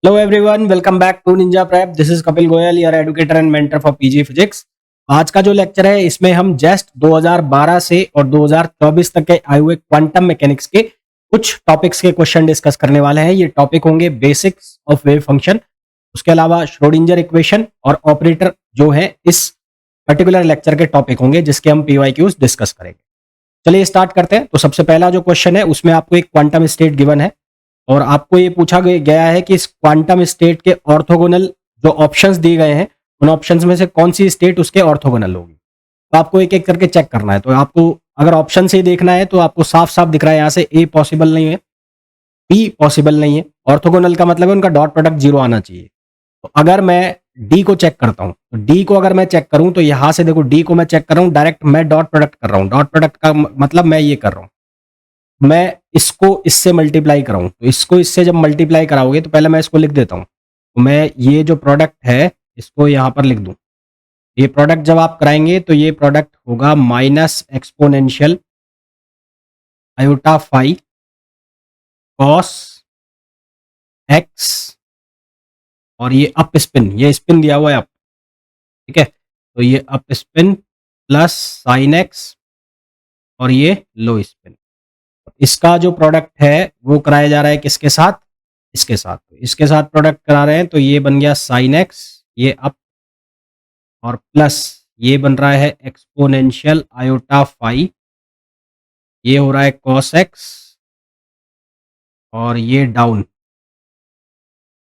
Hello everyone, welcome back to Ninja Prep. This is Kapil Goyal, your educator and mentor for PG physics. आज का जो lecture है इसमें हम जस्ट 2012 से और 2024 तक के आए हुए क्वांटम मैकेनिक्स के कुछ टॉपिक्स के क्वेश्चन डिस्कस करने वाले हैं। ये टॉपिक होंगे बेसिक्स ऑफ वेव फंक्शन, उसके अलावा श्रोडिंजर इक्वेशन और ऑपरेटर जो है इस पर्टिकुलर लेक्चर के टॉपिक होंगे जिसके हम पीवाईक्यूज डिस्कस करेंगे। चलिए स्टार्ट करते हैं। तो सबसे पहला जो क्वेश्चन है उसमें आपको एक क्वांटम स्टेट गिवन है और आपको ये पूछा गया है कि इस क्वांटम स्टेट के ऑर्थोगोनल जो ऑप्शंस दिए गए हैं उन ऑप्शंस में से कौन सी स्टेट उसके ऑर्थोगोनल होगी। तो आपको एक एक करके चेक करना है। तो आपको अगर ऑप्शन से देखना है तो आपको साफ साफ दिख रहा है यहाँ से ए पॉसिबल नहीं है, बी पॉसिबल नहीं है। ऑर्थोगोनल का मतलब है उनका डॉट प्रोडक्ट जीरो आना चाहिए। तो अगर मैं डी को चेक करता हूँ तो डी को अगर मैं चेक करूँ तो यहाँ से देखो डी को मैं चेक कर रहा हूँ, डायरेक्ट मैं डॉट प्रोडक्ट कर रहा हूँ। डॉट प्रोडक्ट का मतलब मैं ये कर रहा हूँ, मैं इसको इससे मल्टीप्लाई कराऊं। तो इसको इससे जब मल्टीप्लाई कराओगे तो पहले मैं इसको लिख देता हूं। तो मैं ये जो प्रोडक्ट है इसको यहां पर लिख दूं। ये प्रोडक्ट जब आप कराएंगे तो ये प्रोडक्ट होगा minus exponential iota phi cos x और ये अप स्पिन, ये स्पिन दिया हुआ है अप, ठीक है। तो ये up spin plus sine x और ये लो स्पिन। इसका जो प्रोडक्ट है वो कराया जा रहा है किसके साथ, इसके साथ। तो इसके साथ प्रोडक्ट करा रहे हैं तो ये बन गया साइन एक्स, ये अप और प्लस ये बन रहा है एक्सपोनेंशियल आयोटा फाई, ये हो रहा है कॉस एक्स और ये डाउन।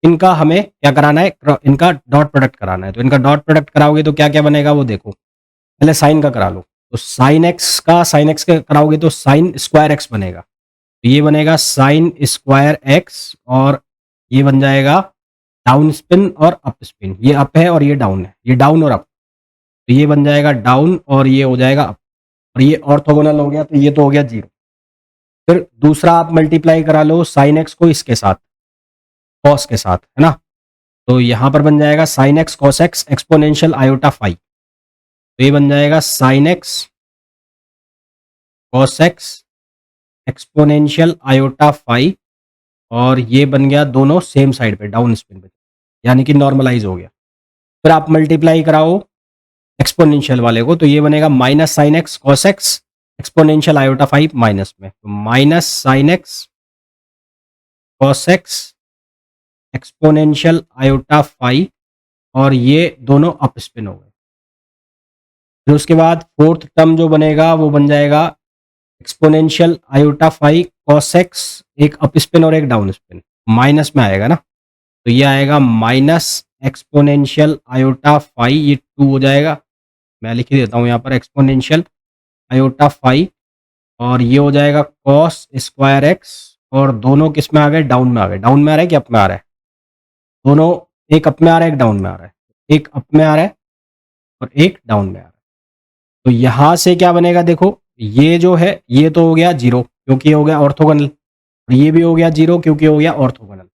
इनका हमें क्या कराना है, इनका डॉट प्रोडक्ट कराना है। तो इनका डॉट प्रोडक्ट कराओगे तो क्या क्या बनेगा वो देखो। पहले साइन का करा लो। तो साइन एक्स का कराओगे तो साइन स्क्वायर एक्स बनेगा। तो ये बनेगा साइन स्क्वायर एक्स और ये बन जाएगा डाउन स्पिन और अप स्पिन। ये अप है और ये डाउन है, ये डाउन और अप। तो ये बन जाएगा डाउन और ये हो जाएगा अप और ये ऑर्थोगोनल हो गया। तो ये तो हो गया जीरो। फिर दूसरा आप मल्टीप्लाई करा लो साइन एक्स को इसके साथ, कॉस के साथ, है ना। तो यहां पर बन जाएगा sine x cos x exponential iota phi. तो ये बन जाएगा sine x cos x exponential iota phi और ये बन गया दोनों सेम साइड पे डाउन स्पिन पे, यानी कि नॉर्मलाइज हो गया। फिर आप मल्टीप्लाई कराओ एक्सपोनेंशियल वाले को तो ये बनेगा minus sine x cos x exponential iota five minus में, तो minus sine x cos x exponential iota five और ये दोनों अप स्पिन हो गए। फिर उसके बाद फोर्थ टर्म जो बनेगा वो बन जाएगा exponential iota five cos x, एक अप स्पिन और एक डाउन स्पिन, माइनस में आएगा ना। तो ये आएगा माइनस एक्सपोनेंशियल आयोटा फाइव, ये टू हो जाएगा। मैं लिख ही देता हूँ यहाँ पर एक्सपोनेंशियल आयोटा फाइव और ये हो जाएगा कॉस स्क्वायर एक्स और दोनों किस में आ गए, डाउन में आ गए। डाउन में आ रहा है कि अप में आ रहा है, दोनों, एक अप में आ रहा है एक डाउन में आ रहा है, एक अप में आ रहा है और एक डाउन में आ रहा है। तो यहां से क्या बनेगा देखो, ये जो है ये तो हो गया जीरो क्योंकि हो गया ऑर्थोगोनल और ये भी हो गया जीरो क्योंकि हो गया ऑर्थोगोनल।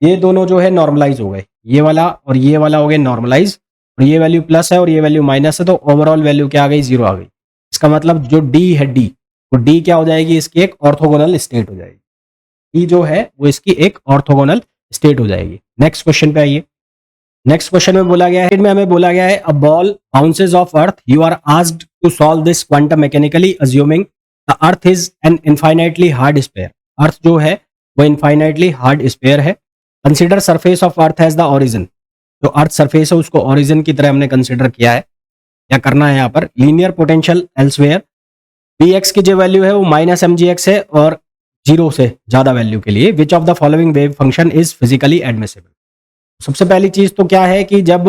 ये दोनों जो है नॉर्मलाइज हो गए, ये वाला और ये वाला हो गए नॉर्मलाइज और ये वैल्यू प्लस है और ये वैल्यू माइनस है। तो ओवरऑल वैल्यू क्या आ गई, जीरो आ गई। इसका मतलब जो डी है डी, तो डी क्या हो जाएगी, इसकी एक ऑर्थोगोनल स्टेट हो जाएगी। डी जो है वो इसकी एक ऑर्थोगोनल स्टेट हो जाएगी। नेक्स्ट क्वेश्चन पे आइए। नेक्स्ट क्वेश्चन में बोला गया है, में हमें बोला गया है a ball bounces off earth, you are asked to solve this quantum mechanically assuming the earth is an infinitely hard sphere. Earth जो है वो इनफाइनाइटली हार्ड स्फीयर है। Consider surface of earth as the origin. जो earth surface है उसको origin की तरह हमने कंसीडर किया है। क्या करना है यहाँ पर, linear potential elsewhere, B x की जो वैल्यू है वो माइनस एम जी एक्स है और जीरो से ज्यादा वैल्यू के लिए which of the following wave function is physically admissible. सबसे पहली चीज तो क्या है कि जब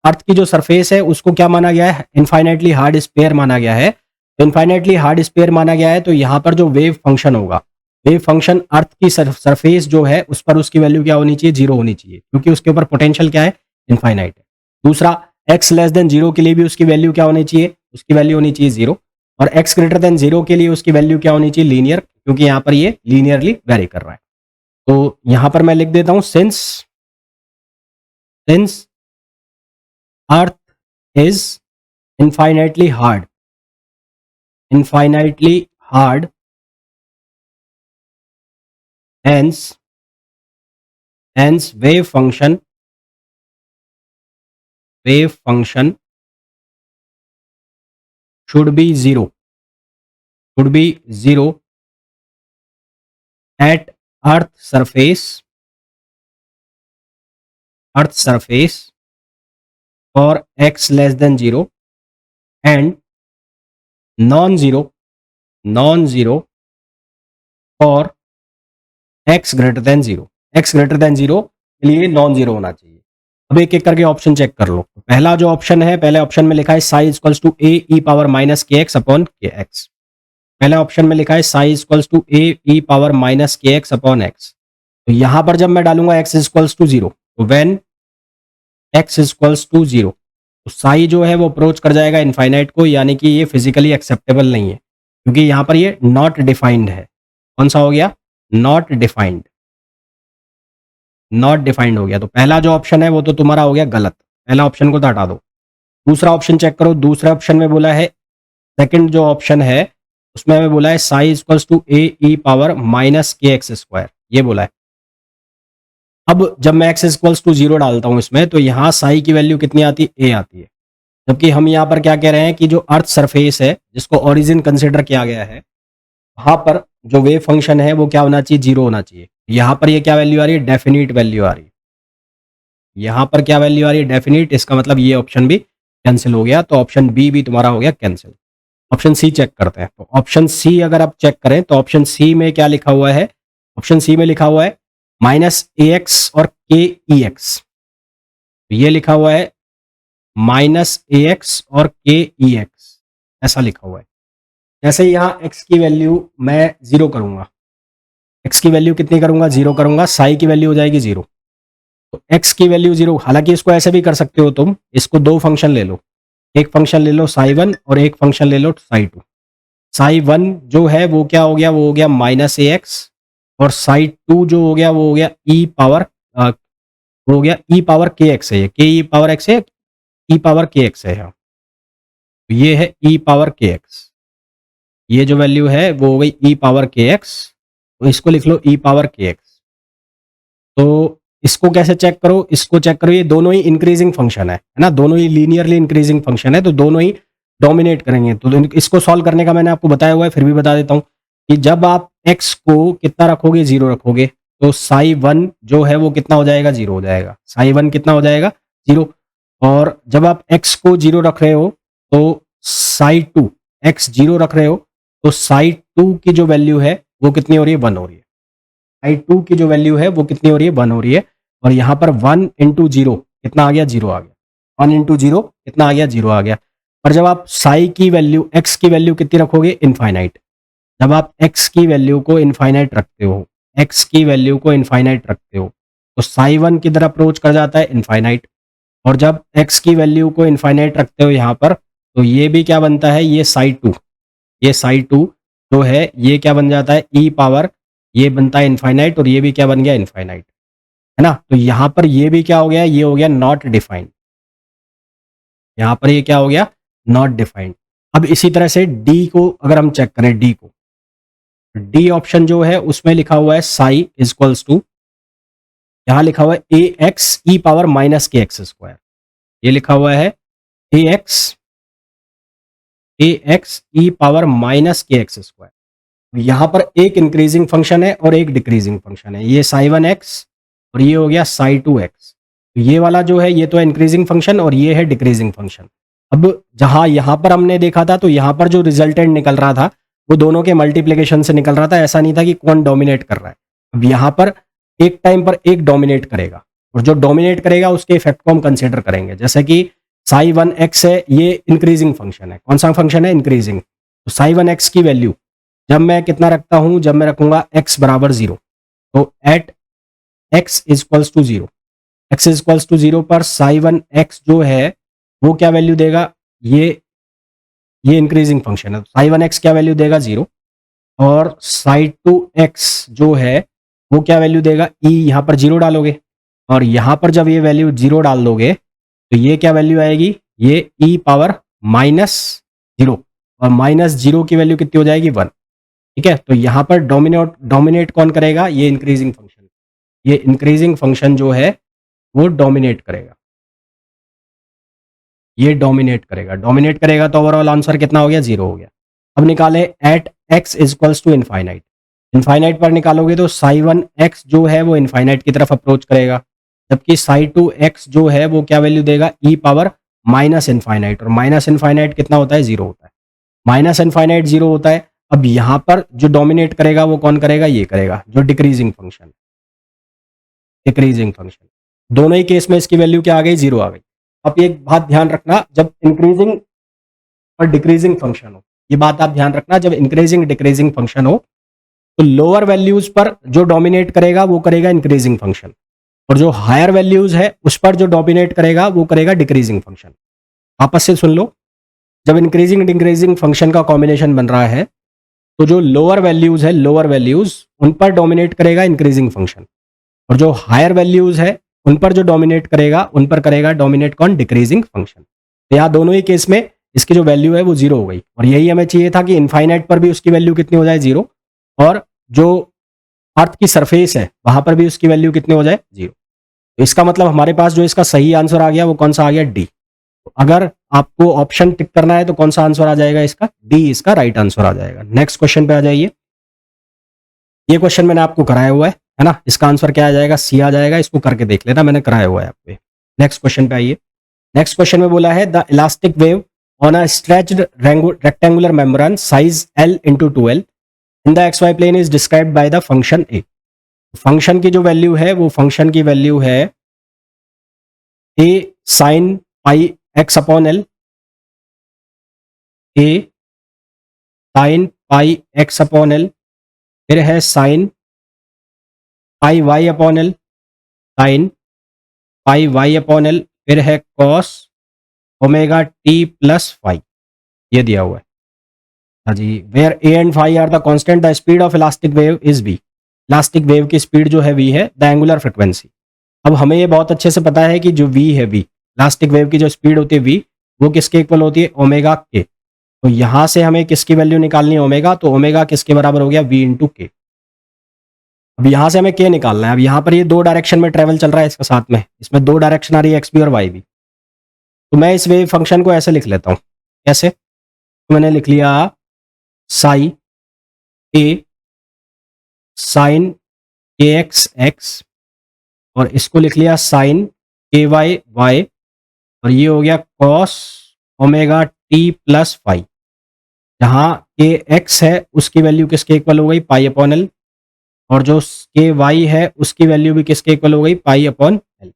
अर्थ की जो सरफेस है उसको क्या माना गया है, इनफाइनाइटली हार्ड स्फीयर माना गया है। तो इनफाइनाइटली हार्ड स्फीयर माना गया है तो यहाँ पर जो वेव फंक्शन होगा, वेव फंक्शन अर्थ की सरफेस जो है उस पर उसकी वैल्यू क्या होनी चाहिए, जीरो होनी चाहिए क्योंकि उसके ऊपर पोटेंशियल क्या है, इनफाइनाइट है। दूसरा, एक्स लेस देन जीरो के लिए भी उसकी वैल्यू क्या होनी चाहिए, उसकी वैल्यू होनी चाहिए जीरो। और एक्स ग्रेटर देन जीरो के लिए उसकी वैल्यू क्या होनी चाहिए, लीनियर, क्योंकि यहाँ पर ये लीनियरली वेरी कर रहा है। तो यहाँ पर मैं लिख देता हूँ since earth is infinitely hard, hence Hence wave function should be zero at earth surface for x less than 0 and non-zero for x greater than 0. x greater than 0 के लिए नॉन जीरो होना चाहिए. अब एक एक करके ऑप्शन चेक कर लो. पहला जो ऑप्शन है, पहले ऑप्शन में लिखा है psi equals to A e power minus k x upon k x. पहले ऑप्शन में लिखा है psi equals to A e power minus k x upon x. तो यहां पर जब मैं डालूंगा एक्स इक्वल्स टू जीरो, तो when x equals to zero, तो साई जो है वो अप्रोच कर जाएगा इनफाइनाइट को, यानी कि ये फिजिकली एक्सेप्टेबल नहीं है, क्योंकि यहां पर ये नॉट डिफाइंड है. कौन सा हो गया? नॉट डिफाइंड हो गया. तो पहला जो ऑप्शन है वो तो तुम्हारा हो गया गलत. पहला ऑप्शन को तो हटा दो. दूसरा ऑप्शन चेक करो. दूसरे ऑप्शन में बोला है, सेकंड जो ऑप्शन है उसमें हमें बोला है psi equals to A e power minus k x square, ये बोला है. अब जब मैं एक्स इक्वल्स टू जीरो डालता हूं इसमें, तो यहां साई की वैल्यू कितनी आती है? ए आती है. जबकि हम यहां पर क्या कह रहे हैं कि जो अर्थ सरफेस है जिसको ओरिजिन कंसिडर किया गया है, वहां पर जो वेव फंक्शन है वो क्या होना चाहिए? जीरो होना चाहिए. यहां पर ये क्या वैल्यू आ रही है? डेफिनिट वैल्यू आ रही है. यहां पर क्या वैल्यू आ रही है? डेफिनिट. इसका मतलब ये ऑप्शन भी कैंसिल हो गया. तो ऑप्शन बी भी तुम्हारा हो गया कैंसिल. ऑप्शन सी चेक करते हैं. तो ऑप्शन सी अगर आप चेक करें तो ऑप्शन सी में क्या लिखा हुआ है? ऑप्शन सी में लिखा हुआ है माइनस ए एक्स और के ई एक्स. ये लिखा हुआ है माइनस ए एक्स और के ई एक्स, ऐसा लिखा हुआ है. जैसे यहाँ x की वैल्यू मैं जीरो करूंगा, x की वैल्यू कितनी करूंगा? जीरो करूंगा. साई की वैल्यू हो जाएगी जीरो. तो x की वैल्यू जीरो. हालांकि इसको ऐसे भी कर सकते हो तुम, इसको दो फंक्शन ले लो. एक फंक्शन ले लो साई वन और एक फंक्शन ले लो साई टू. साई वन जो है वो क्या हो गया? वो हो गया माइनस ए एक्स, और साई टू जो हो गया वो हो गया ई पावर, वो हो गया ई पावर के एक्स है. ये के ई पावर एक्स है, ई पावर के एक्स है. यहाँ तो ये है ई पावर के एक्स. ये जो वैल्यू है वो हो गई ई पावर के एक्स. तो इसको लिख लो ई पावर के एक्स. तो इसको कैसे चेक करो? इसको चेक करो, ये दोनों ही इंक्रीजिंग फंक्शन है ना, दोनों ही लीनियरली इंक्रीजिंग फंक्शन है, तो दोनों ही डोमिनेट करेंगे. तो इसको सॉल्व करने का मैंने आपको बताया हुआ है, फिर भी बता देता हूँ कि जब आप x को कितना रखोगे? जीरो रखोगे, तो साई वन जो है वो कितना हो जाएगा? जीरो हो जाएगा. साई वन कितना हो जाएगा? जीरो. और जब आप x को जीरो रख रहे हो तो साई टू, एक्स जीरो रख रहे हो तो साई टू की जो वैल्यू है वो कितनी हो रही है? वन हो रही है. साई टू की जो वैल्यू है वो कितनी हो रही है? वन हो रही है. और यहाँ पर वन इंटू जीरो कितना आ गया? जीरो आ गया. वन इंटू जीरो कितना आ गया? जीरो आ गया. और जब आप साई की वैल्यू, एक्स की वैल्यू कितनी रखोगे? इनफाइनाइट. जब आप एक्स की वैल्यू को इनफाइनाइट रखते हो, एक्स की वैल्यू को इनफाइनाइट रखते हो, तो साई वन किधर अप्रोच कर जाता है? इनफाइनाइट. और जब एक्स की वैल्यू को इनफाइनाइट रखते हो यहाँ पर, तो ये भी क्या बनता है? ये साई टू, ये साई टू जो है ये क्या बन जाता है? ई पावर, ये बनता है इनफाइनाइट, और ये भी क्या बन गया? इनफाइनाइट, है ना. तो यहाँ पर ये भी क्या हो गया? ये हो गया नॉट डिफाइंड. यहाँ पर ये क्या हो गया? Not defined. अब इसी तरह से डी को अगर हम चेक करें, डी को, डी ऑप्शन जो है उसमें लिखा हुआ है साई इक्वल्स टू, यहां लिखा हुआ है ए एक्स ई power minus k x square. ये लिखा हुआ है ए एक्स ई power minus k x square. यहां पर एक इंक्रीजिंग फंक्शन है और एक डिक्रीजिंग फंक्शन है. ये साई वन एक्स और ये हो गया साई टू एक्स. ये वाला जो है ये तो इंक्रीजिंग फंक्शन और ये है डिक्रीजिंग फंक्शन. अब जहां यहां पर हमने देखा था तो यहां पर जो रिजल्टेंट निकल रहा था वो दोनों के मल्टीप्लिकेशन से निकल रहा था. ऐसा नहीं था कि कौन डोमिनेट कर रहा है. अब यहां पर एक टाइम पर एक डोमिनेट करेगा, और जो डोमिनेट करेगा उसके इफेक्ट को हम कंसिडर करेंगे. जैसे कि साई वन एक्स है, ये इंक्रीजिंग फंक्शन है. कौन सा फंक्शन है? इंक्रीजिंग. तो साई वन एक्स की वैल्यू जब मैं कितना रखता हूं? जब मैं रखूंगा x बराबर जीरो, तो at x equals to zero, x equals to zero पर साई वन एक्स जो है वो क्या वैल्यू देगा? ये इंक्रीजिंग फंक्शन है. साई वन एक्स क्या वैल्यू देगा? जीरो. और साई टू एक्स जो है वो क्या वैल्यू देगा? ई. यहाँ पर जीरो डालोगे, और यहाँ पर जब ये वैल्यू जीरो डाल दोगे तो ये क्या वैल्यू आएगी? ये ई पावर माइनस जीरो, और माइनस जीरो की वैल्यू कितनी हो जाएगी? वन. ठीक है. तो यहाँ पर डोमिनेट कौन करेगा? ये इंक्रीजिंग फंक्शन. ये इंक्रीजिंग फंक्शन जो है वो डोमिनेट करेगा, ये डोमिनेट करेगा तो ओवरऑल आंसर कितना हो गया, 0 हो गया। अब निकाले at x is equals to infinite, infinite पर निकालोगे तो साई 1 x जो है वो इनफाइनाइट की तरफ अप्रोच करेगा, जबकि साई 2 x जो है वो क्या वैल्यू देगा, e पावर माइनस इनफाइनाइट, और माइनस इनफाइनाइट कितना होता है, 0 होता है, माइनस इनफाइनाइट 0 होता है। अब यहां पर जो डोमिनेट करेगा वो कौन करेगा, ये करेगा जो डिक्रीजिंग फंक्शन, डिक्रीजिंग फंक्शन, दोनों ही केस में इसकी वैल्यू क्या आ गई, 0 आ गई। अब एक बात ध्यान रखना, जब इंक्रीजिंग और डिक्रीजिंग फंक्शन हो, ये बात आप ध्यान रखना, जब इंक्रीजिंग डिक्रीजिंग फंक्शन हो तो लोअर वैल्यूज पर जो डोमिनेट करेगा वो करेगा इंक्रीजिंग फंक्शन, और जो हायर वैल्यूज है उस पर जो डोमिनेट करेगा वो करेगा डिक्रीजिंग फंक्शन। आपस से सुन लो, जब इंक्रीजिंग डिक्रीजिंग फंक्शन का कॉम्बिनेशन बन रहा है तो जो लोअर वैल्यूज है, लोअर वैल्यूज उन पर डोमिनेट करेगा इंक्रीजिंग फंक्शन, और जो हायर वैल्यूज है उन पर जो डोमिनेट करेगा उन पर करेगा डोमिनेट कौन, डिक्रीजिंग फंक्शन। तो यहाँ दोनों ही केस में इसकी जो वैल्यू है वो 0 हो गई, और यही हमें चाहिए था कि इनफाइनाइट पर भी उसकी वैल्यू कितनी हो जाए, 0, और जो अर्थ की सरफेस है वहां पर भी उसकी वैल्यू कितनी हो जाए, 0। तो इसका मतलब हमारे पास जो इसका सही आंसर आ गया वो कौन सा आ गया, डी। तो अगर आपको ऑप्शन टिक करना है तो कौन सा आंसर आ जाएगा इसका, डी इसका राइट आंसर आ जाएगा। नेक्स्ट क्वेश्चन पे आ जाइए, ये क्वेश्चन मैंने आपको कराया हुआ है ना, इसका आंसर क्या आ जाएगा, सी आ जाएगा, इसको करके देख लेना, मैंने कराया हुआ है आपको। नेक्स्ट क्वेश्चन पे आइए, नेक्स्ट क्वेश्चन में बोला है the elastic wave on a stretched rectangular membrane size L into 2L in the XY plane is described by the function a. Function की जो वैल्यू है वो फंक्शन की वैल्यू है a sine pi x upon l, a sine pi x upon l, फिर है sine pi y upon l, sine pi y upon l, फिर है cos omega t plus phi, ये दिया हुआ है। हाँ जी, where a and phi are the constant the speed of elastic wave is v, elastic wave की speed जो है वी है, द एंगुलर फ्रिक्वेंसी। अब हमें ये बहुत अच्छे से पता है कि जो वी है, वी इलास्टिक वेव की जो स्पीड होती है वी, वो किसके इक्वल होती है, ओमेगा के। तो यहां से हमें किसकी वैल्यू निकालनी है, ओमेगा, तो ओमेगा किसके बराबर हो गया, वी इंटू के। अब यहां से हमें के निकालना है। अब यहां पर ये दो डायरेक्शन में ट्रेवल चल रहा है इसका साथ में, इसमें दो डायरेक्शन आ रही है, एक्स भी और वाई भी। तो मैं इस वेव फंक्शन को ऐसे लिख लेता हूं, कैसे, तो मैंने लिख लिया साई ए साइन के एक्स एक्स, और इसको लिख लिया साइन के वाई वाई, और ये हो गया cos omega t plus phi, जहां के एक्स है उसकी वैल्यू किसके इक्वल हो गई, पाई अपॉन एल, और जो के वाई है उसकी वैल्यू भी किसके इक्वल हो गई, पाई अपॉन एल।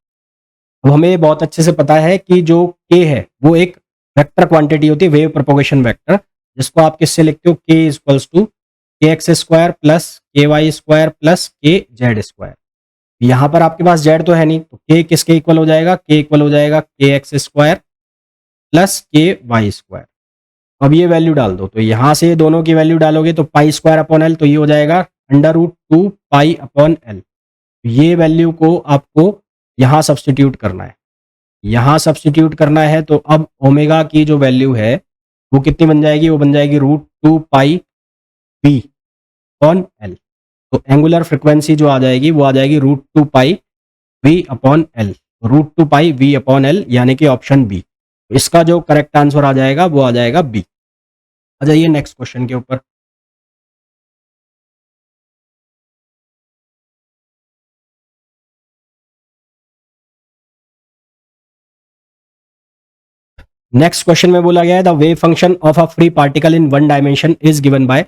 अब हमें बहुत अच्छे से पता है कि जो के है वो एक वेक्टर क्वांटिटी होती है, वेव प्रोपोगेशन वेक्टर, जिसको आप किससे लिखते हो, के इक्वल्स टू के एक्स स्क्वायर प्लस के वाई स्क्वायर प्लस के जेड स्क्वायर। यहाँ पर आपके पास जेड तो है नहीं, तो के किसके इक्वल हो जाएगा, के इक्वल हो जाएगा के एक्स स्क्वायर प्लस के वाई स्क्वायर। अब ये वैल्यू डाल दो, तो यहाँ से दोनों की वैल्यू डालोगे तो पाई स्क्वायर अपॉन एल, तो ये हो जाएगा under root 2 pi upon L. ये वैल्यू को आपको यहाँ सब्सटीट्यूट करना है, यहाँ सब्सटीट्यूट करना है, तो अब ओमेगा की जो वैल्यू है वो कितनी बन जाएगी, वो बन जाएगी root 2 pi v upon L. तो एंगुलर फ्रिक्वेंसी जो आ जाएगी वो आ जाएगी root 2 pi v upon L, root 2 pi v upon L, यानी कि ऑप्शन बी। इसका जो करेक्ट आंसर आ जाएगा वो आ जाएगा बी। आ जाइए नेक्स्ट क्वेश्चन के ऊपर। नेक्स्ट क्वेश्चन में बोला गया है the wave function of a free particle in one dimension is given by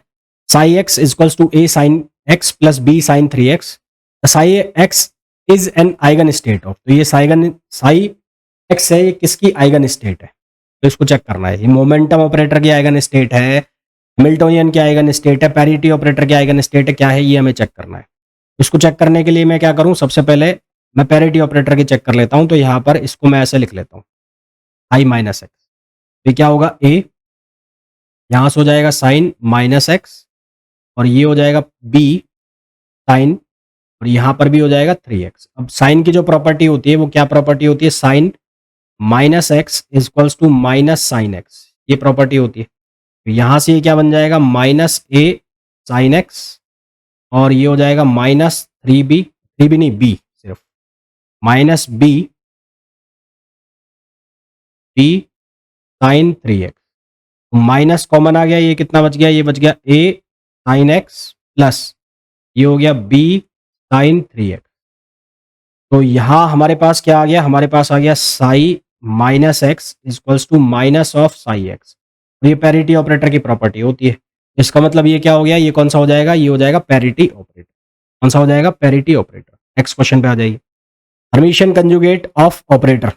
psi x is equals to A sine x plus B sine 3x। Psi x is an eigen state of, तो ये Sai x है, ये किसकी eigen state है, तो इसको check करना है। ये मोमेंटम ऑपरेटर की आइगन स्टेट है, हैमिल्टोनियन की आइगन स्टेट है, पैरिटी ऑपरेटर की आइगन स्टेट है, क्या है ये हमें चेक करना है। इसको चेक करने के लिए मैं क्या करूं, सबसे पहले मैं पैरिटी ऑपरेटर की चेक कर लेता हूं, तो यहां पर इसको मैं ऐसे लिख लेता हूं, आई माइनस एक्स, तो क्या होगा, ए यहां से हो जाएगा साइन माइनस एक्स, और ये हो जाएगा बी साइन, और यहां पर भी हो जाएगा 3x। अब साइन की जो प्रॉपर्टी होती है वो क्या प्रॉपर्टी होती है, sine minus x is equals to minus sine x, ये प्रॉपर्टी होती है। तो यहां से ये क्या बन जाएगा, माइनस ए साइन एक्स, और ये हो जाएगा माइनस 3b थ्री भी नहीं, बी सिर्फ, minus b b sine 3x, minus common आ गया, ये कितना बच गया, ये बच गया a साइन x प्लस ये हो गया b साइन 3x। तो यहाँ हमारे पास क्या आ गया, हमारे पास आ गया psi minus x equals to minus of psi x. तो ये पैरिटी ऑपरेटर की प्रॉपर्टी होती है। इसका मतलब ये क्या हो गया, ये कौन सा हो जाएगा, ये हो जाएगा पैरिटी ऑपरेटर। कौन सा हो जाएगा, पैरिटी ऑपरेटर। नेक्स्ट क्वेश्चन पे आ जाइए, हर्मिशियन कंजुगेट ऑफ ऑपरेटर।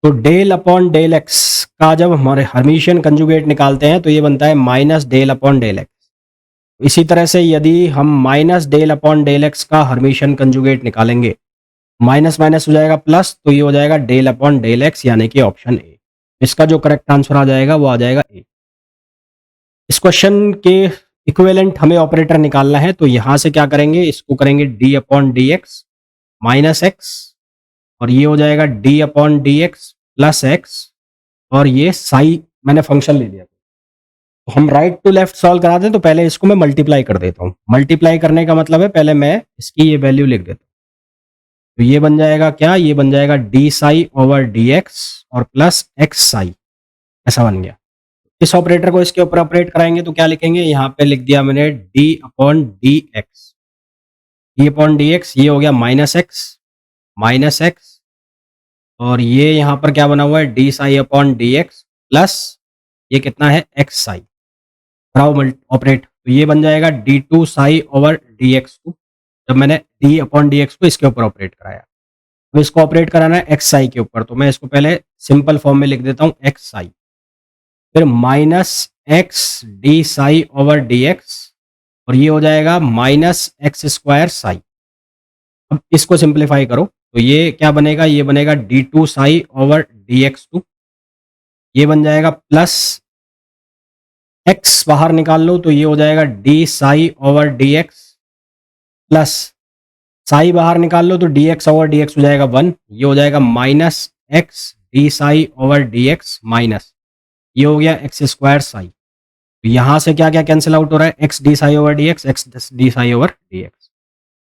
तो डेल अपॉन डेल एक्स का जब हमारे हर्मिशियन कंजुगेट निकालते हैं तो ये बनता है minus del upon del x. इसी तरह से यदि हम minus del upon del x का हर्मिशियन कंजुगेट निकालेंगे, माइनस माइनस हो जाएगा प्लस, तो ये हो जाएगा डेल अपॉन डेल एक्स, यानी कि ऑप्शन ए। इसका जो करेक्ट आंसर आ जाएगा वो आ जाएगा ए। इस क्वेश्चन के इक्विवेलेंट हमें ऑपरेटर निकालना है, तो यहां से क्या करेंगे, इसको करेंगे D upon d x minus x, और ये हो जाएगा D upon d x plus x, और ये साई मैंने फंक्शन ले लिया। तो हम राइट टू लेफ्ट सॉल्व कराते हैं, तो पहले इसको मैं मल्टीप्लाई कर देता हूँ। मल्टीप्लाई करने का मतलब है पहले मैं इसकी ये वैल्यू लिख देता हूँ। तो ये बन जाएगा क्या, ये बन जाएगा D Sai over d x और प्लस एक्स साई, ऐसा बन गया। इस ऑपरेटर को इसके ऊपर ऑपरेट कराएंगे तो क्या लिखेंगे, यहाँ पे लिख दिया मैंने D upon d x, D upon d x, ये हो गया माइनस एक्स, और ये यहाँ पर क्या बना हुआ है, D psi upon d x plus ये कितना है, एक्स साई। कराओ ऑपरेट, तो ये बन जाएगा d two psi over d x two, जब मैंने डी अपॉन डी एक्स को इसके ऊपर ऑपरेट कराया। तो इसको ऑपरेट कराना है एक्स साई के ऊपर, तो मैं इसको पहले सिंपल फॉर्म में लिख देता हूँ एक्स साई, फिर minus x D Sai over d x, और ये हो जाएगा माइनस एक्स स्क्वायर साई। अब इसको सिंप्लीफाई करो, तो ये क्या बनेगा, ये बनेगा d two psi over d x two, ये बन जाएगा प्लस एक्स बाहर निकाल लो, तो ये हो जाएगा D Sai over d x plus Sai बाहर निकाल लो, तो D x over d x हो जाएगा 1, ये हो जाएगा minus x D Sai over d x minus ये हो गया एक्स स्क्वायर साई। तो यहाँ से क्या क्या कैंसिल आउट हो रहा है, x D Sai over d x D Sai over d x,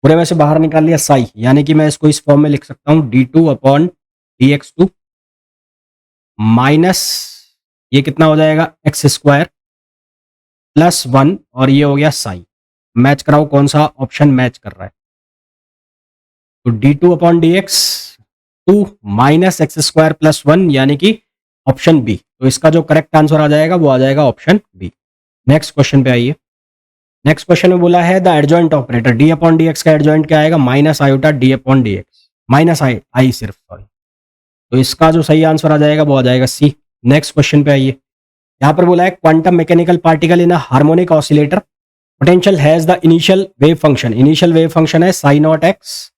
पूरे में से बाहर निकाल लिया साई, यानी कि मैं इसको इस फॉर्म में लिख सकता हूँ d two upon d x two minus ये कितना हो जाएगा, एक्स स्क्वायर प्लस 1, और ये हो गया साई। मैच कराओ कौन सा ऑप्शन मैच कर रहा है, तो d two upon d x two minus x square plus 1, यानी कि ऑप्शन बी। तो इसका जो करेक्ट आंसर आ जाएगा वो आ जाएगा ऑप्शन बी। नेक्स्ट क्वेश्चन पे आइए। नेक्स्ट क्वेश्चन में बोला है the adjoint operator, d upon d x का एडजॉइंट क्या आएगा, minus iota d upon d x, minus i सिर्फ, सॉरी। तो इसका जो सही आंसर आ जाएगा वो आ जाएगा सी। नेक्स्ट क्वेश्चन पे आइए, यहाँ पर बोला है quantum mechanical particle in a harmonic oscillator potential has the initial wave function, initial wave function है psi not x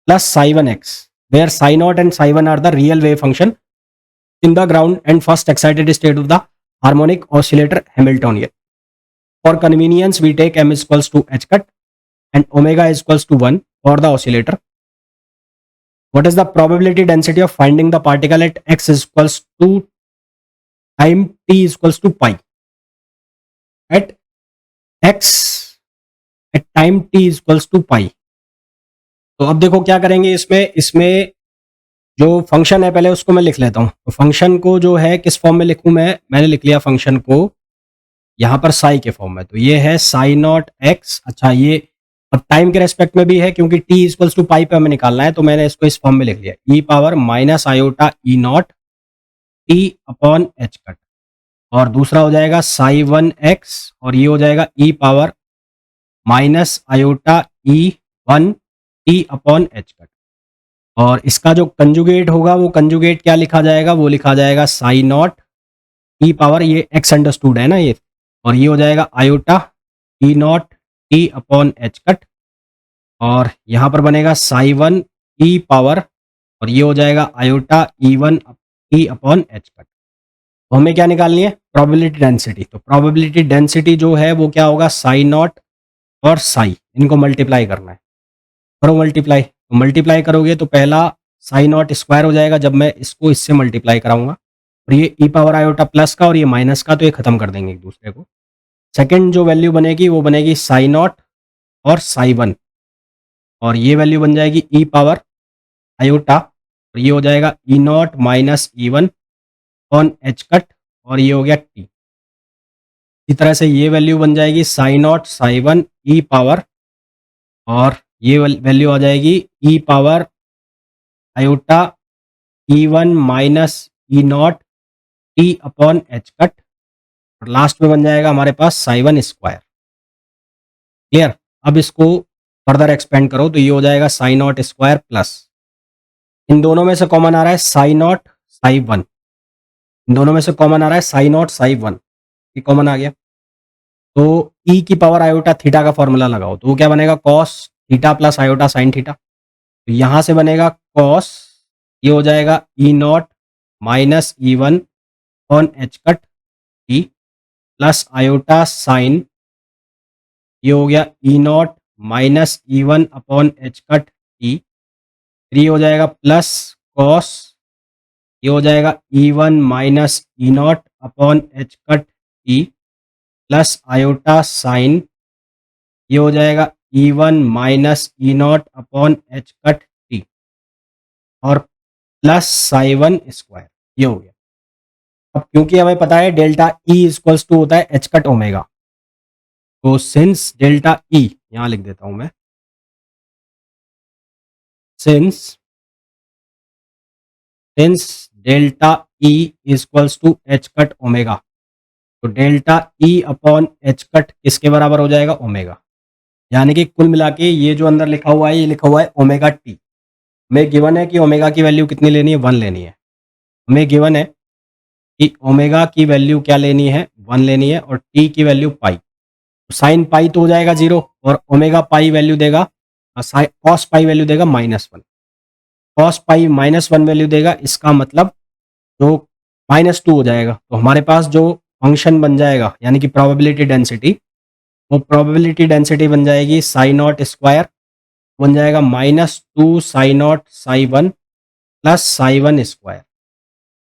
plus psi one x, where psi not and psi one are the real wave function in the ground and first excited state of the harmonic oscillator Hamiltonian. For convenience, we take m is equals to h cut and omega is equals to 1 for the oscillator. What is the probability density of finding the particle at x is equals to time t is equals to pi? At x at time t is equals to pi. तो अब देखो क्या करेंगे इसमें जो function है पहले उसको मैं लिख लेता हूं। तो फंक्शन को जो है किस फॉर्म में लिखूं मैंने लिख लिया फंक्शन को यहां पर साई के फॉर्म में। तो ये है साई नॉट एक्स, अच्छा ये अब टाइम के रेस्पेक्ट में भी है क्योंकि टी इक्वल्स टू पाई पे हमें निकालना है, तो मैंने इसको इस फॉर्म में लिख लिया e power minus iota e not t upon h cut, और दूसरा हो जाएगा साई वन एक्स और ये हो जाएगा e power minus iota e one t upon h cut, और इसका जो कंजुगेट होगा वो कंजुगेट क्या लिखा जाएगा, वो लिखा जाएगा साई नॉट ई पावर ये एक्स अंडरस्टूड है ना ये, और ये हो जाएगा iota e not t upon h cut, और यहाँ पर बनेगा साई वन ई पावर और ये हो जाएगा iota e one t upon h cut. तो हमें क्या निकालनी है, प्रोबेबिलिटी डेंसिटी। तो प्रोबेबिलिटी डेंसिटी जो है वो क्या होगा, साई नॉट और साई इनको मल्टीप्लाई करना है, करो मल्टीप्लाई। तो मल्टीप्लाई करोगे तो पहला साई नॉट स्क्वायर हो जाएगा जब मैं इसको इससे मल्टीप्लाई कराऊंगा, और ये ई पावर आयोटा प्लस का और ये माइनस का, तो ये खत्म कर देंगे एक दूसरे को। सेकंड जो वैल्यू बनेगी वो बनेगी साई नॉट और साई वन, और ये वैल्यू बन जाएगी ई पावर आयोटा, और ये हो जाएगा e naught minus e one on h cut, और ये हो गया टी। इसी तरह से ये वैल्यू बन जाएगी psi naught psi one e power, और ये वैल्यू आ जाएगी e power iota e one minus e not t upon h cut, और लास्ट में बन जाएगा हमारे पास साई वन स्क्वायर। क्लियर? अब इसको फर्दर एक्सपेंड करो तो ये हो जाएगा साई नॉट स्क्वायर प्लस, इन दोनों में से कॉमन आ रहा है साई नॉट साई वन, इन दोनों में से कॉमन आ रहा है साई नॉट साई वन, ये कॉमन आ गया। तो ई की पावर आयोटा थीटा का फॉर्मूला लगाओ तो वो क्या बनेगा, cos theta plus iota sine theta. तो यहाँ से बनेगा कॉस, ये हो जाएगा e naught minus e one on h cut t plus iota sine, ये हो गया e naught minus e one upon h cut t, फिर ये हो जाएगा प्लस कॉस, ये हो जाएगा ई one minus e not upon h cut t plus iota sine, ये हो जाएगा ई one minus e not upon h cut T, और प्लस साई वन स्क्वायर, ये हो गया। अब क्योंकि हमें पता है डेल्टा ई इक्वल्स टू होता है एच कट ओमेगा, तो सिंस डेल्टा ई, यहां लिख देता हूं मैं, since delta e equals to h cut omega, तो delta e upon h cut किसके बराबर हो जाएगा, ओमेगा। यानी कि कुल मिला के ये जो अंदर लिखा हुआ है ये लिखा हुआ है ओमेगा टी। हमें गिवन है कि ओमेगा की वैल्यू कितनी लेनी है, 1 लेनी है। हमें गिवन है कि ओमेगा की वैल्यू क्या लेनी है, 1 लेनी है, और टी की वैल्यू पाई। तो साइन पाई तो हो जाएगा 0, और ओमेगा पाई वैल्यू देगा, कॉस पाई वैल्यू देगा -1, कॉस पाई -1 वैल्यू देगा, इसका मतलब जो -2 हो जाएगा। तो हमारे पास जो फंक्शन बन जाएगा यानी कि प्रोबेबिलिटी डेंसिटी, वो प्रोबेबिलिटी डेंसिटी बन जाएगी साई नॉट स्क्वायर, बन जाएगा -2 Sai naught psi one plus psi one square.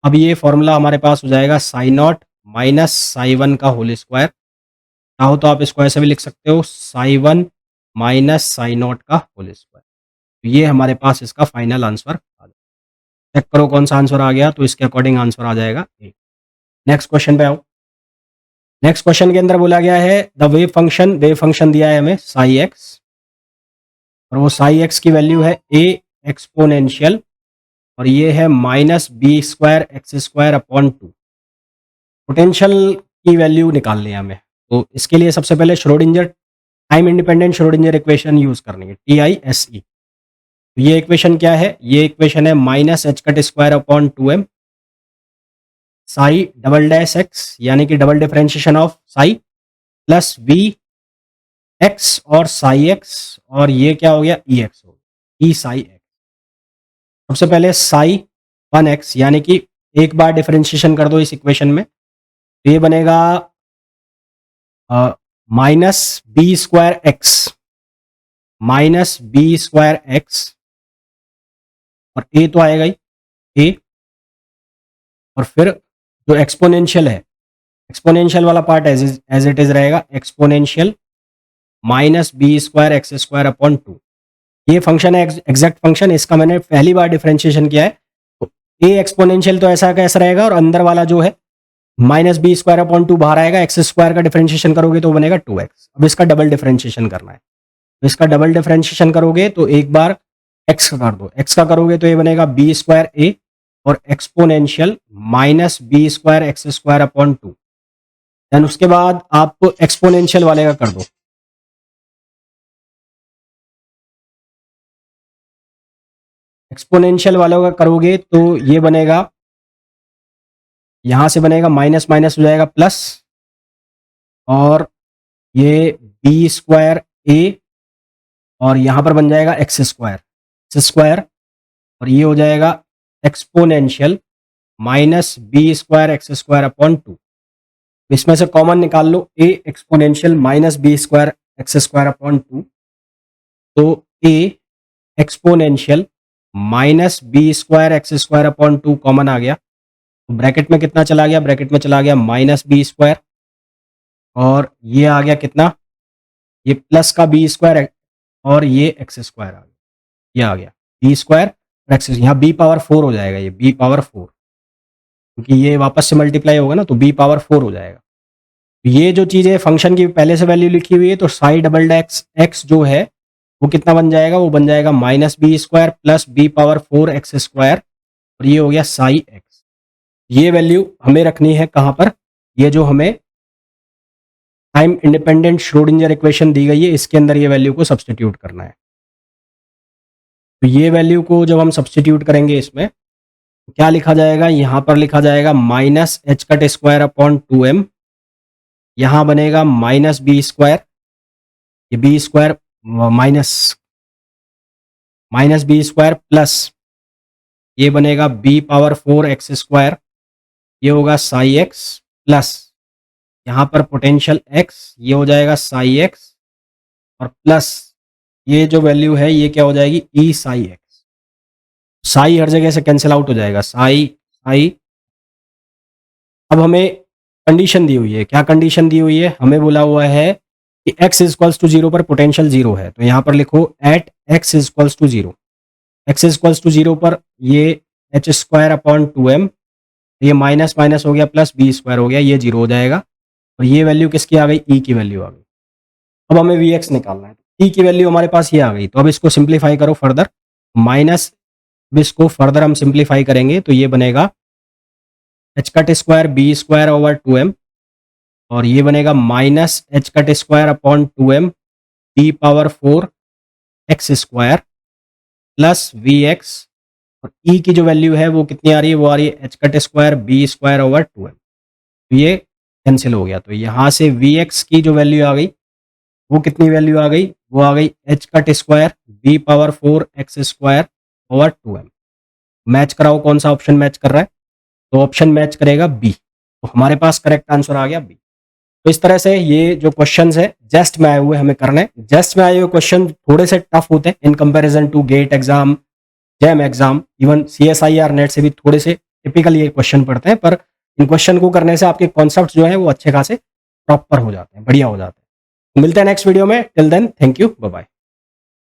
अब ये फॉर्मूला हमारे पास हो जाएगा psi not minus psi one का होल स्क्वायर, चाहो तो आप इसको ऐसे भी लिख सकते हो psi one minus psi not का होल स्क्वायर। तो ये हमारे पास इसका फाइनल आंसर आ गया। चेक करो कौन सा आंसर आ गया, तो इसके अकॉर्डिंग आंसर आ जाएगा ए। नेक्स्ट क्वेश्चन पे आओ। नेक्स्ट क्वेश्चन के अंदर बोला गया है द वेव फंक्शन दिया है हमें साई एक्स, और वो साई एक्स की वैल्यू है ए एक्सपोनेंशियल, और ये है -b square x square upon 2। Potential की वैल्यू निकालनी है हमें, तो इसके लिए सबसे पहले Schrödinger time independent Schrödinger equation use करनी है, TISE। ये इक्वेशन क्या है, ये इक्वेशन है minus h cut square upon 2m psi double dash x, यानी कि double differentiation of psi plus v x और साई एक्स, और ये क्या हो गया ई एक्स हो गया, ई साई एक्स। सबसे पहले साई 1x, यानी कि एक बार डिफरेंशिएशन कर दो इस इक्वेशन में, तो ये बनेगा -b square x minus b square x, और ए तो आएगा ही ए, और फिर जो एक्सपोनेंशियल है, एक्सपोनेंशियल वाला पार्ट एज इट इज रहेगा, exponential -b square x square upon 2। ये फंक्शन है एग्जैक्ट फंक्शन, इसका मैंने पहली बार डिफरेंशिएशन किया है। तो ए एक्सपोनेंशियल तो ऐसा कैसा रहेगा, और अंदर वाला जो है -b स्क्वायर अपॉन 2 बाहर आएगा, एक्स स्क्वायर का डिफरेंशिएशन करोगे तो बनेगा 2x। अब इसका डबल डिफरेंशिएशन करना है, तो इसका डबल डिफरेंशिएशन करोगे तो एक बार x का कर दो, x का करोगे तो ये बनेगा b स्क्वायर a और exponential -b square x square upon 2। Then उसके बाद आप एक्सपोनेंशियल वाले का कर दो, एक्सपोनेंशियल वालों का करोगे तो ये बनेगा, यहां से बनेगा माइनस माइनस हो जाएगा प्लस, और ये बी स्क्वायर ए, और यहां पर बन जाएगा एक्स स्क्वायर, और ये हो जाएगा exponential -b² x square upon 2। इसमें से कॉमन निकाल लो, a exponential -b² x square upon 2, तो a exponential -b² x square upon 2 common आ गया, तो ब्रैकेट में कितना चला गया, ब्रैकेट में चला गया -b², और ये आ गया कितना, ये प्लस का b² और ये एक्स स्क्वायर आ गया। ये आ गया बी स्क्वायर एक्स, यहाँ बी पावर 4 हो जाएगा, ये बी पावर 4, क्योंकि ये वापस से मल्टीप्लाई होगा ना तो बी पावर 4 हो जाएगा। तो ये जो चीज़ है फंक्शन की पहले से वैल्यू लिखी हुई है, तो साई डबल एक्स एक्स जो है वो कितना बन जाएगा, वो बन जाएगा minus b square plus b power 4 x square, और ये हो गया साई एक्स। ये वैल्यू हमें रखनी है कहाँ पर, ये जो हमें टाइम इंडिपेंडेंट श्रोडिंजर इक्वेशन दी गई है इसके अंदर ये वैल्यू को सब्सटीट्यूट करना है। तो ये वैल्यू को जब हम सब्सटीट्यूट करेंगे इसमें तो क्या लिखा जाएगा, यहाँ पर लिखा जाएगा minus h cut square upon 2m, यहाँ बनेगा माइनस बी स्क्वायर, ये b square minus minus b square plus ये बनेगा बी पावर 4 एक्स स्क्वायर, ये होगा साई एक्स प्लस यहाँ पर पोटेंशियल एक्स, ये हो जाएगा साई एक्स, और प्लस ये जो वैल्यू है ये क्या हो जाएगी, ई साई एक्स। साई हर जगह से कैंसिल आउट हो जाएगा, साई साई। अब हमें कंडीशन दी हुई है, क्या कंडीशन दी हुई है, हमें बोला हुआ है कि x इक्वल्स टू 0 पर पोटेंशियल 0 है, तो यहाँ पर लिखो at x equals to 0, x equals to 0 पर ये एच स्क्वायर अपॉन 2m, ये माइनस माइनस हो गया प्लस बी स्क्वायर हो गया, ये 0 हो जाएगा, और ये वैल्यू किसकी आ गई, ई की वैल्यू आ गई। अब हमें वी एक्स निकालना है, ई की वैल्यू हमारे पास ये आ गई, तो अब इसको सिंप्लीफाई करो फर्दर, माइनस इसको फर्दर हम सिंप्लीफाई करेंगे तो ये बनेगा h cut square b square over 2m, और ये बनेगा minus h cut square upon 2m b power 4 x square plus v x, और ई की जो वैल्यू है वो कितनी आ रही है, वो आ रही है h cut square b square over 2m, तो ये कैंसिल हो गया, तो यहाँ से वी एक्स की जो वैल्यू आ गई वो कितनी वैल्यू आ गई, वो आ गई h cut square b power 4 x square over 2m। Match कराओ कौन सा ऑप्शन मैच कर रहा है, तो ऑप्शन मैच करेगा बी, तो हमारे पास करेक्ट आंसर आ गया बी। तो इस तरह से ये जो क्वेश्चंस है जेस्ट में आए हुए हमें करने, जेस्ट में आए हुए क्वेश्चन थोड़े से टफ होते हैं in comparison to get exam, jam exam, even CSIR net से भी थोड़े से टिपिकल ये क्वेश्चन पढ़ते हैं, पर इन क्वेश्चन को करने से आपके कॉन्सेप्ट जो है वो अच्छे खासे प्रॉपर हो जाते हैं, बढ़िया हो जाते हैं। मिलते हैं नेक्स्ट वीडियो में, till then thank you, bye bye.